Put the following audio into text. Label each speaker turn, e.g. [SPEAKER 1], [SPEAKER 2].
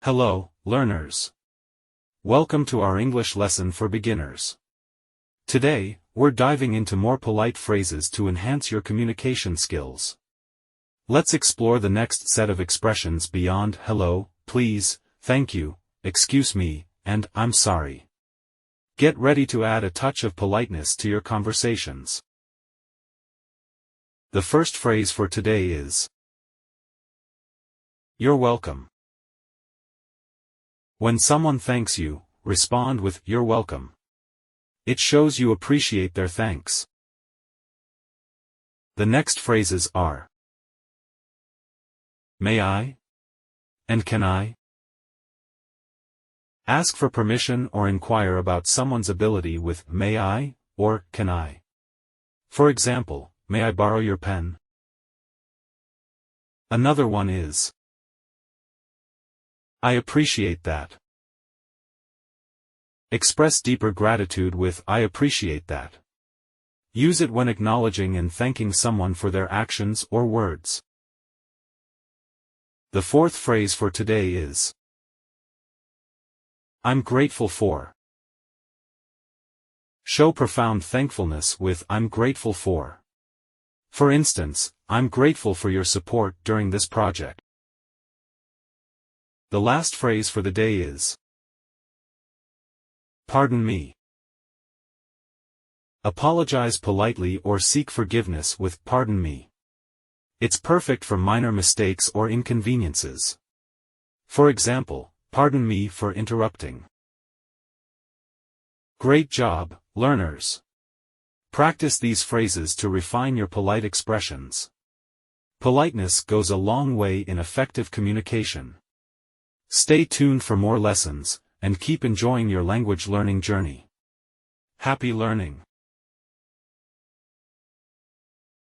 [SPEAKER 1] Hello, learners. Welcome to our English lesson for beginners. Today, we're diving into more polite phrases to enhance your communication skills. Let's explore the next set of expressions beyond hello, please, thank you, excuse me, and I'm sorry. Get ready to add a touch of politeness to your conversations. The first phrase for today is "You're welcome." When someone thanks you, respond with "You're welcome." It shows you appreciate their thanks. The next phrases are "May I?" and "Can I?" Ask for permission or inquire about someone's ability with "May I?" or "Can I?" For example, "May I borrow your pen?" Another one is "I appreciate that." Express deeper gratitude with "I appreciate that." Use it when acknowledging and thanking someone for their actions or words. The fourth phrase for today is "I'm grateful for." Show profound thankfulness with "I'm grateful for." For instance, "I'm grateful for your support during this project." The last phrase for the day is "Pardon me." Apologize politely or seek forgiveness with "Pardon me." It's perfect for minor mistakes or inconveniences. For example, "Pardon me for interrupting." Great job, learners! Practice these phrases to refine your polite expressions. Politeness goes a long way in effective communication. Stay tuned for more lessons, and keep enjoying your language learning journey. Happy learning!